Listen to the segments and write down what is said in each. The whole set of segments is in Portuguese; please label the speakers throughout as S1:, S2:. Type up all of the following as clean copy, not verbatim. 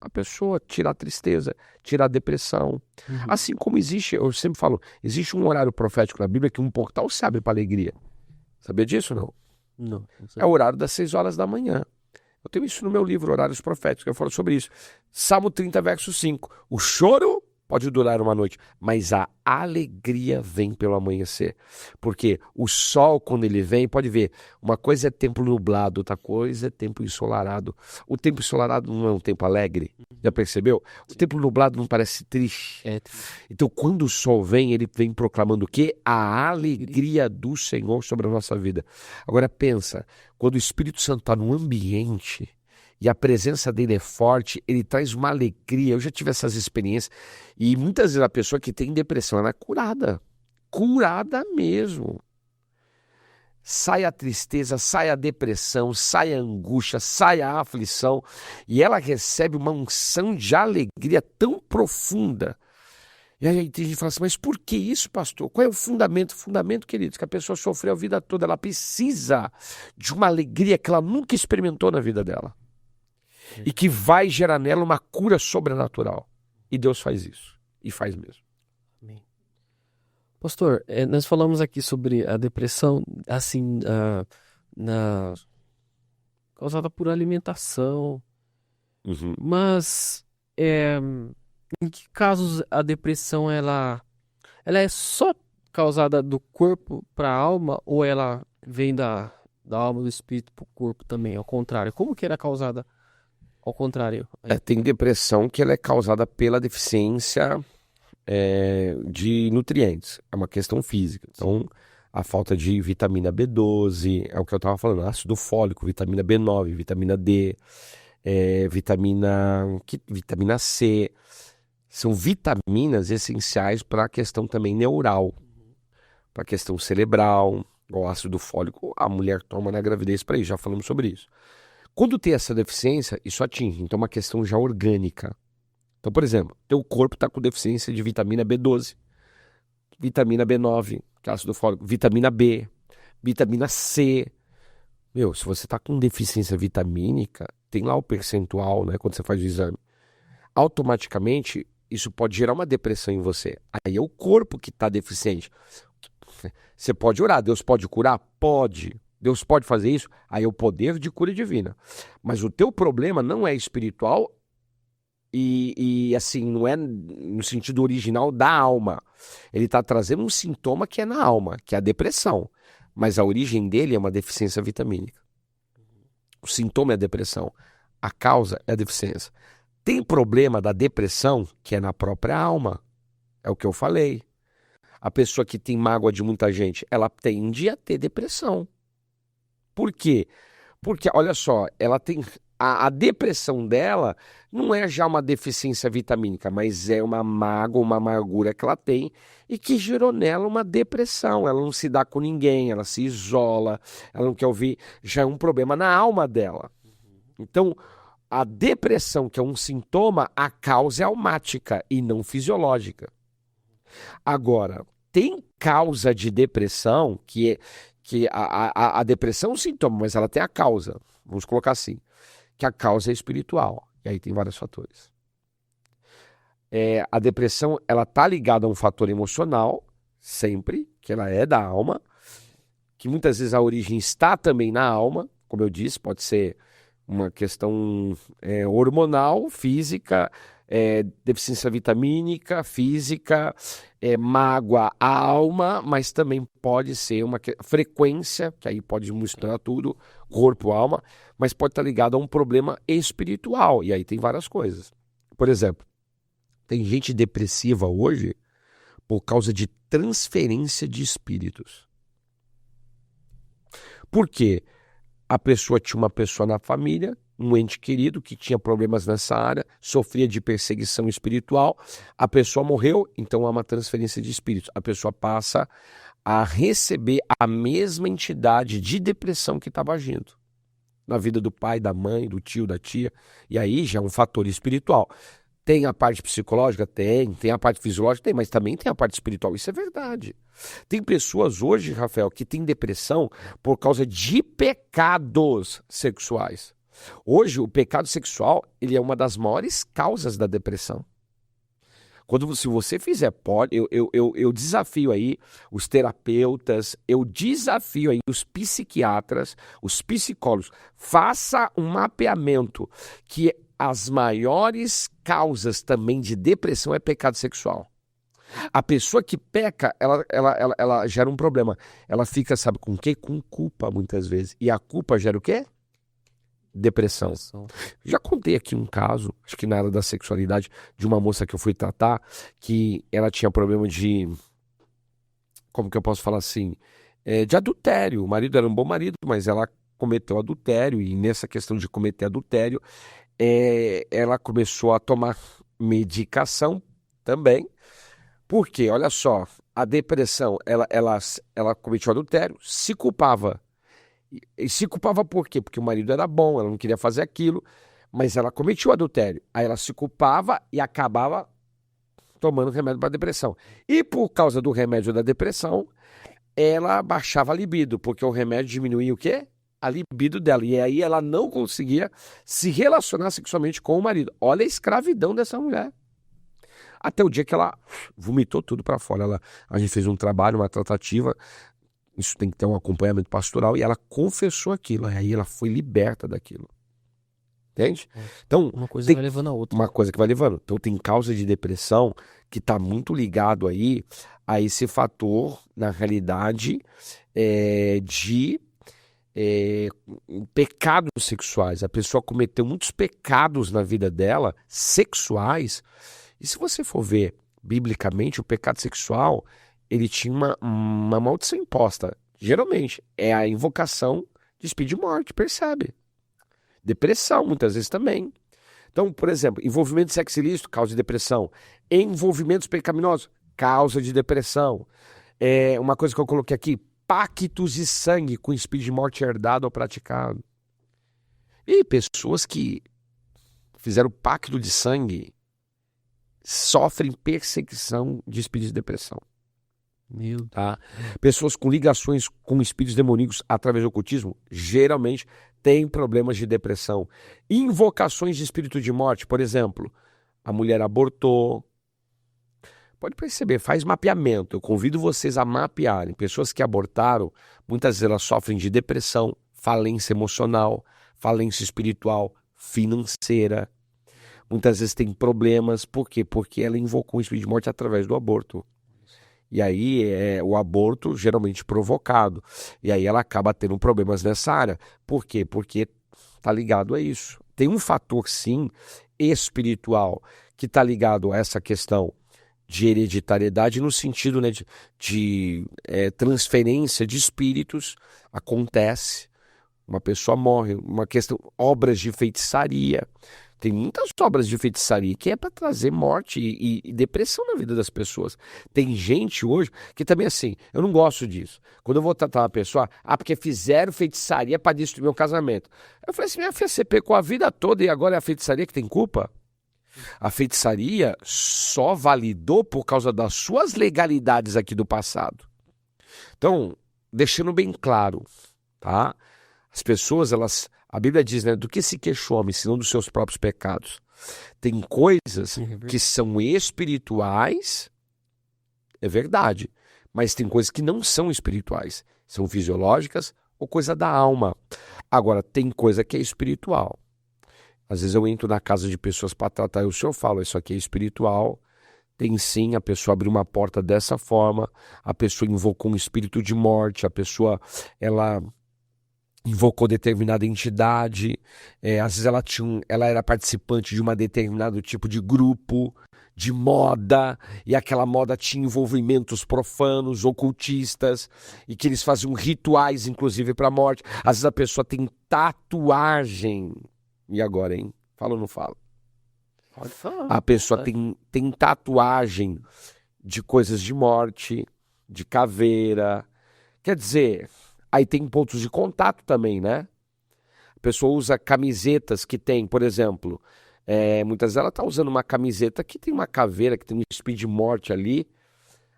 S1: a pessoa, tirar a tristeza, tirar a depressão.
S2: Uhum.
S1: Assim como existe, eu sempre falo, existe um horário profético na Bíblia que um portal se abre para alegria. Sabia disso ou não?
S2: Não
S1: É o horário das 6 horas da manhã. Eu tenho isso no meu livro, Horários Proféticos, que eu falo sobre isso. Salmo 30, verso 5. O choro pode durar uma noite, mas a alegria vem pelo amanhecer. Porque o sol, quando ele vem, pode ver, uma coisa é tempo nublado, outra coisa é tempo ensolarado. O tempo ensolarado não é um tempo alegre, já percebeu? O tempo nublado não parece triste.
S2: É,
S1: Então, quando o sol vem, ele vem proclamando o quê? A alegria do Senhor sobre a nossa vida. Agora pensa, quando o Espírito Santo está num ambiente e a presença dele é forte, ele traz uma alegria. Eu já tive essas experiências e muitas vezes a pessoa que tem depressão, ela é curada. Curada mesmo. Sai a tristeza, sai a depressão, sai a angústia, sai a aflição e ela recebe uma unção de alegria tão profunda. E aí tem gente que fala assim, mas por que isso, pastor? Qual é o fundamento? O fundamento, queridos, que a pessoa sofreu a vida toda, ela precisa de uma alegria que ela nunca experimentou na vida dela. E que vai gerar nela uma cura sobrenatural. E Deus faz isso. E faz mesmo.
S2: Amém. Pastor, nós falamos aqui sobre a depressão, assim, causada por alimentação,
S1: Uhum.
S2: mas em que casos a depressão ela é só causada do corpo para a alma ou ela vem da alma do espírito para o corpo também, ao contrário? Como que era causada ao contrário?
S1: Tem depressão que ela é causada pela deficiência de nutrientes. É uma questão física. Então, a falta de vitamina B12, é o que eu estava falando, ácido fólico, vitamina B9, vitamina D, vitamina C. São vitaminas essenciais para a questão também neural, para a questão cerebral. O ácido fólico, a mulher toma na gravidez para isso, já falamos sobre isso. Quando tem essa deficiência, isso atinge, então é uma questão já orgânica. Então, por exemplo, teu corpo está com deficiência de vitamina B12, vitamina B9, que é ácido fólico, vitamina B, vitamina C. Meu, se você está com deficiência vitamínica, tem lá o percentual, né, quando você faz o exame. Automaticamente, isso pode gerar uma depressão em você. Aí é o corpo que está deficiente. Você pode orar, Deus pode curar? Pode. Deus pode fazer isso? Aí é o poder de cura divina. Mas o teu problema não é espiritual e assim, não é no sentido original da alma. Ele está trazendo um sintoma que é na alma, que é a depressão. Mas a origem dele é uma deficiência vitamínica. O sintoma é a depressão. A causa é a deficiência. Tem problema da depressão que é na própria alma. É o que eu falei. A pessoa que tem mágoa de muita gente, ela tende a ter depressão. Por quê? Porque, olha só, ela tem a depressão dela não é já uma deficiência vitamínica, mas é uma mágoa, uma amargura que ela tem e que gerou nela uma depressão. Ela não se dá com ninguém, ela se isola, ela não quer ouvir. Já é um problema na alma dela. Então, a depressão, que é um sintoma, a causa é almática e não fisiológica. Agora, tem causa de depressão que a depressão é um sintoma, mas ela tem a causa. Vamos colocar assim, que a causa é espiritual. E aí tem vários fatores. A depressão, ela tá ligada a um fator emocional, sempre, que ela é da alma, que muitas vezes a origem está também na alma, como eu disse, pode ser uma questão hormonal, física, deficiência vitamínica, física, mágoa à alma, mas também pode ser uma frequência, que aí pode misturar tudo, corpo, alma, mas pode estar ligado a um problema espiritual, e aí tem várias coisas. Por exemplo, tem gente depressiva hoje por causa de transferência de espíritos. Por quê? A pessoa tinha uma pessoa na família, um ente querido que tinha problemas nessa área, sofria de perseguição espiritual, a pessoa morreu, então há uma transferência de espíritos. A pessoa passa a receber a mesma entidade de depressão que estava agindo na vida do pai, da mãe, do tio, da tia, e aí já é um fator espiritual. Tem a parte psicológica? Tem a parte fisiológica? Tem, mas também tem a parte espiritual, isso é verdade. Tem pessoas hoje, Rafael, que têm depressão por causa de pecados sexuais. Hoje, o pecado sexual, ele é uma das maiores causas da depressão. Se você fizer, eu desafio aí os terapeutas, eu desafio aí os psiquiatras, os psicólogos, faça um mapeamento que as maiores causas também de depressão é pecado sexual. A pessoa que peca, ela gera um problema. Ela fica, sabe com o quê? Com culpa, muitas vezes. E a culpa gera o quê? Depressão. Já contei aqui um caso, acho que na área da sexualidade, de uma moça que eu fui tratar, que ela tinha problema de, como que eu posso falar assim, de adultério. O marido era um bom marido, mas ela cometeu adultério, e nessa questão de cometer adultério, ela começou a tomar medicação também, porque, olha só, a depressão, ela cometeu adultério, se culpava. E se culpava por quê? Porque o marido era bom, ela não queria fazer aquilo, mas ela cometia o adultério. Aí ela se culpava e acabava tomando remédio para depressão. E por causa do remédio da depressão, ela baixava a libido, porque o remédio diminuía o quê? A libido dela. E aí ela não conseguia se relacionar sexualmente com o marido. Olha a escravidão dessa mulher. Até o dia que ela vomitou tudo para fora. A gente fez um trabalho, uma tratativa. Isso tem que ter um acompanhamento pastoral, e ela confessou aquilo, e aí ela foi liberta daquilo. Entende?
S2: Então, uma coisa vai levando a outra.
S1: Uma coisa que vai levando. Então tem causa de depressão que está muito ligado aí a esse fator, na realidade, de pecados sexuais. A pessoa cometeu muitos pecados na vida dela, sexuais, e se você for ver biblicamente, o pecado sexual, ele tinha uma maldição imposta. Geralmente, é a invocação de espírito de morte, percebe? Depressão, muitas vezes também. Então, por exemplo, envolvimento de sexo ilícito, causa de depressão. Envolvimentos pecaminosos, causa de depressão. Uma coisa que eu coloquei aqui, pactos de sangue com espírito de morte herdado ou praticado. E pessoas que fizeram pacto de sangue sofrem perseguição de espírito de depressão. Tá? Pessoas com ligações com espíritos demoníacos através do ocultismo geralmente têm problemas de depressão. Invocações de espírito de morte, por exemplo, a mulher abortou. Pode perceber, faz mapeamento. Eu convido vocês a mapearem. Pessoas que abortaram, muitas vezes elas sofrem de depressão, falência emocional, falência espiritual, financeira. Muitas vezes tem problemas. Por quê? Porque ela invocou um espírito de morte através do aborto. E aí o aborto geralmente provocado. E aí ela acaba tendo problemas nessa área. Por quê? Porque está ligado a isso. Tem um fator, sim, espiritual, que está ligado a essa questão de hereditariedade, no sentido, né, de transferência de espíritos. Acontece. Uma pessoa morre. Uma questão, obras de feitiçaria. Tem muitas obras de feitiçaria que é para trazer morte e depressão na vida das pessoas. Tem gente hoje que também assim, eu não gosto disso. Quando eu vou tratar uma pessoa, porque fizeram feitiçaria para destruir meu casamento. Eu falei assim, minha filha, você pecou a vida toda e agora é a feitiçaria que tem culpa? A feitiçaria só validou por causa das suas legalidades aqui do passado. Então, deixando bem claro, tá? As pessoas, a Bíblia diz, né, do que se queixa o homem, senão dos seus próprios pecados. Tem coisas que são espirituais, é verdade, mas tem coisas que não são espirituais, são fisiológicas ou coisa da alma. Agora, tem coisa que é espiritual. Às vezes eu entro na casa de pessoas para tratar e o senhor fala, isso aqui é espiritual. Tem sim, a pessoa abriu uma porta dessa forma, a pessoa invocou um espírito de morte, a pessoa, ela invocou determinada entidade, às vezes ela era participante de uma determinado tipo de grupo, de moda, e aquela moda tinha envolvimentos profanos, ocultistas, e que eles faziam rituais, inclusive, para a morte. Às vezes a pessoa tem tatuagem. E agora, hein? Fala ou não fala?
S2: Pode falar.
S1: A pessoa tem tatuagem de coisas de morte, de caveira. Quer dizer, aí tem pontos de contato também, né? A pessoa usa camisetas que tem, por exemplo, muitas vezes ela está usando uma camiseta que tem uma caveira, que tem um espírito de morte ali.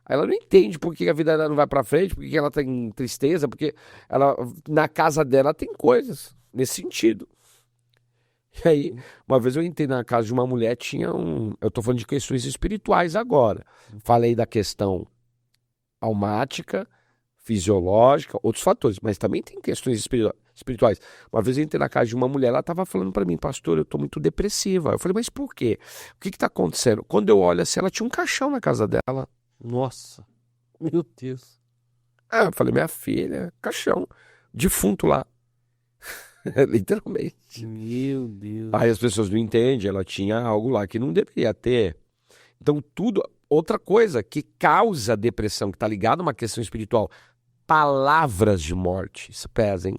S1: Aí ela não entende por que a vida dela não vai para frente, por que ela tem tristeza, porque ela, na casa dela tem coisas nesse sentido. E aí, uma vez eu entrei na casa de uma mulher, eu tô falando de questões espirituais agora. Falei da questão almática, fisiológica, outros fatores, mas também tem questões espirituais. Uma vez eu entrei na casa de uma mulher, ela estava falando para mim, pastor, eu tô muito depressiva. Eu falei, mas por quê? O que que tá acontecendo? Quando eu olho assim, ela tinha um caixão na casa dela.
S2: Nossa, meu Deus.
S1: Eu falei, minha filha, caixão, defunto lá. Literalmente.
S2: Meu Deus.
S1: Aí as pessoas não entendem, ela tinha algo lá que não deveria ter. Então tudo, outra coisa que causa depressão, que está ligado a uma questão espiritual, palavras de morte, isso pesa, hein?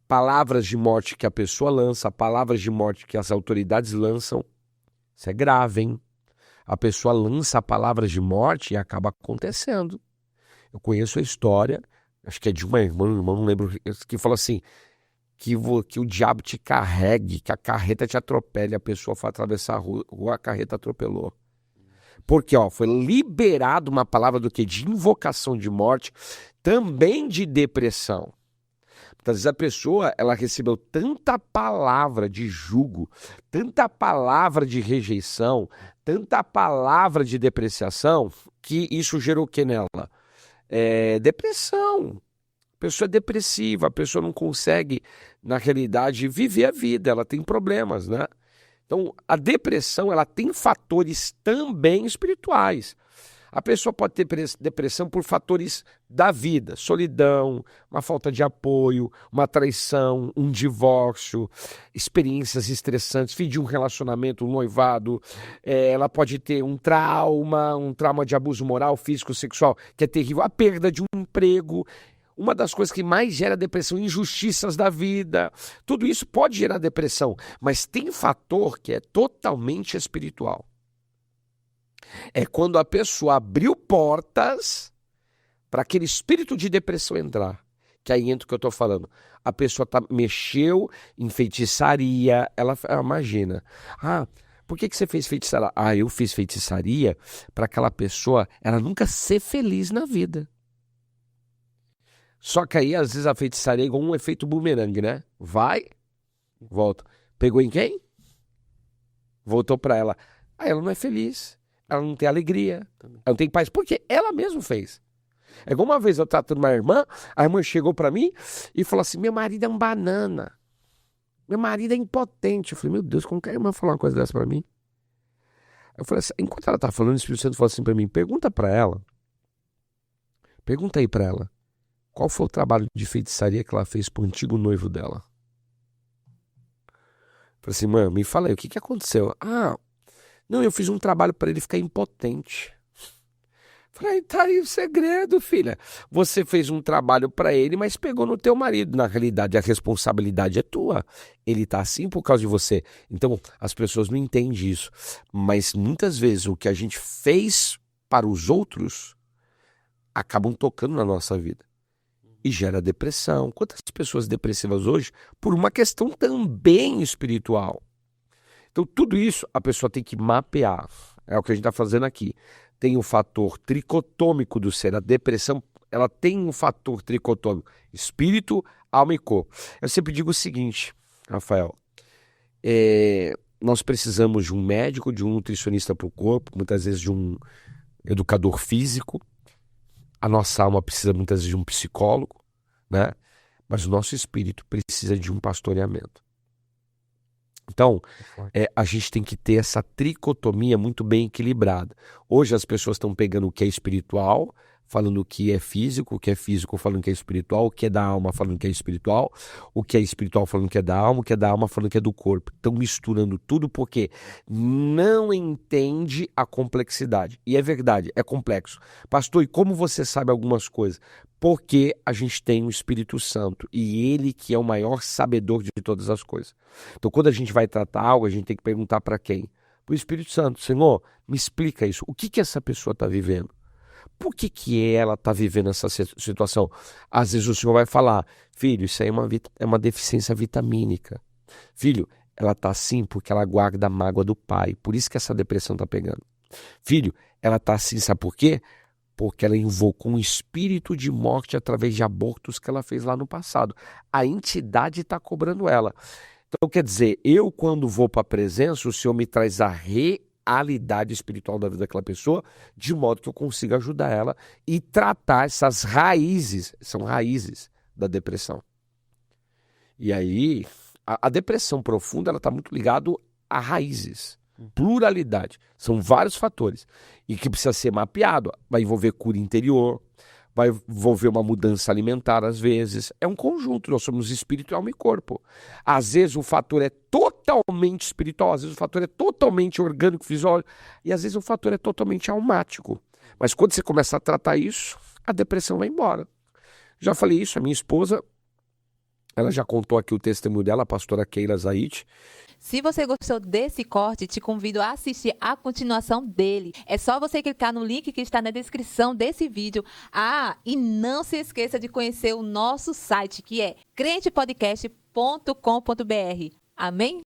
S1: Palavras de morte que a pessoa lança, palavras de morte que as autoridades lançam, isso é grave, hein? A pessoa lança palavras de morte e acaba acontecendo. Eu conheço a história, acho que é de uma irmã, não lembro, que fala assim, que o diabo te carregue, que a carreta te atropele, a pessoa foi atravessar a rua, a carreta atropelou. Porque foi liberado uma palavra do que? De invocação de morte, também de depressão. Muitas vezes a pessoa, ela recebeu tanta palavra de jugo, tanta palavra de rejeição, tanta palavra de depreciação, que isso gerou o que nela? Depressão. A pessoa é depressiva, a pessoa não consegue, na realidade, viver a vida, ela tem problemas, né? Então, a depressão, ela tem fatores também espirituais. A pessoa pode ter depressão por fatores da vida, solidão, uma falta de apoio, uma traição, um divórcio, experiências estressantes, fim de um relacionamento, um noivado. Ela pode ter um trauma de abuso moral, físico, sexual, que é terrível, a perda de um emprego. Uma das coisas que mais gera depressão, injustiças da vida, tudo isso pode gerar depressão, mas tem fator que é totalmente espiritual. É quando a pessoa abriu portas para aquele espírito de depressão entrar, que aí entra o que eu estou falando. A pessoa mexeu em feitiçaria, ela imagina, por que você fez feitiçaria? Eu fiz feitiçaria para aquela pessoa, ela nunca ser feliz na vida. Só que aí, às vezes, a feitiçaria é igual um efeito bumerangue, né? Vai, volta. Pegou em quem? Voltou para ela. Ela não é feliz. Ela não tem alegria. Ela não tem paz. Porque ela mesma fez. É igual uma vez eu tratando uma irmã, a irmã chegou para mim e falou assim, meu marido é um banana. Meu marido é impotente. Eu falei, meu Deus, como que a irmã falou uma coisa dessa para mim? Eu falei assim, enquanto ela tá falando, o Espírito Santo falou assim para mim, pergunta aí para ela. Qual foi o trabalho de feitiçaria que ela fez pro antigo noivo dela? Falei assim, mãe, me fala aí, o que aconteceu? Não, eu fiz um trabalho para ele ficar impotente. Falei, tá aí o segredo, filha. Você fez um trabalho para ele, mas pegou no teu marido. Na realidade, a responsabilidade é tua. Ele tá assim por causa de você. Então, as pessoas não entendem isso. Mas muitas vezes o que a gente fez para os outros acabam tocando na nossa vida. E gera depressão. Quantas pessoas depressivas hoje por uma questão também espiritual? Então tudo isso a pessoa tem que mapear. É o que a gente está fazendo aqui. Tem o fator tricotômico do ser. A depressão, ela tem um fator tricotômico. Espírito, alma e corpo. Eu sempre digo o seguinte, Rafael. Nós precisamos de um médico, de um nutricionista para o corpo, muitas vezes de um educador físico. A nossa alma precisa muitas vezes de um psicólogo, né? Mas o nosso espírito precisa de um pastoreamento. Então, a gente tem que ter essa tricotomia muito bem equilibrada. Hoje as pessoas estão pegando o que é espiritual, falando o que é físico falando que é espiritual, o que é da alma falando que é espiritual, o que é espiritual falando que é da alma, o que é da alma falando que é do corpo. Estão misturando tudo porque não entende a complexidade. E é verdade, é complexo. Pastor, e como você sabe algumas coisas? Porque a gente tem o Espírito Santo e ele que é o maior sabedor de todas as coisas. Então quando a gente vai tratar algo, a gente tem que perguntar para quem? Para o Espírito Santo. Senhor, me explica isso. O que essa pessoa está vivendo? Por que ela está vivendo essa situação? Às vezes o Senhor vai falar, filho, isso aí é uma deficiência vitamínica. Filho, ela está assim porque ela guarda a mágoa do pai. Por isso que essa depressão está pegando. Filho, ela está assim, sabe por quê? Porque ela invocou um espírito de morte através de abortos que ela fez lá no passado. A entidade está cobrando ela. Então, quer dizer, eu quando vou para a presença, o Senhor me traz a realidade espiritual da vida daquela pessoa, de modo que eu consiga ajudar ela e tratar essas raízes, são raízes da depressão. E aí, a depressão profunda, ela está muito ligada a raízes, pluralidade. São vários fatores e que precisa ser mapeado. Vai envolver cura interior, vai envolver uma mudança alimentar às vezes. É um conjunto, nós somos espírito, alma e corpo. Às vezes o fator é totalmente espiritual, às vezes o fator é totalmente orgânico, fisiológico, e às vezes o fator é totalmente almático. Mas quando você começa a tratar isso, a depressão vai embora. Já falei isso, a minha esposa, ela já contou aqui o testemunho dela, a pastora Keila Zaid.
S3: Se você gostou desse corte, te convido a assistir a continuação dele. É só você clicar no link que está na descrição desse vídeo. E não se esqueça de conhecer o nosso site, que é crentepodcast.com.br. Amém?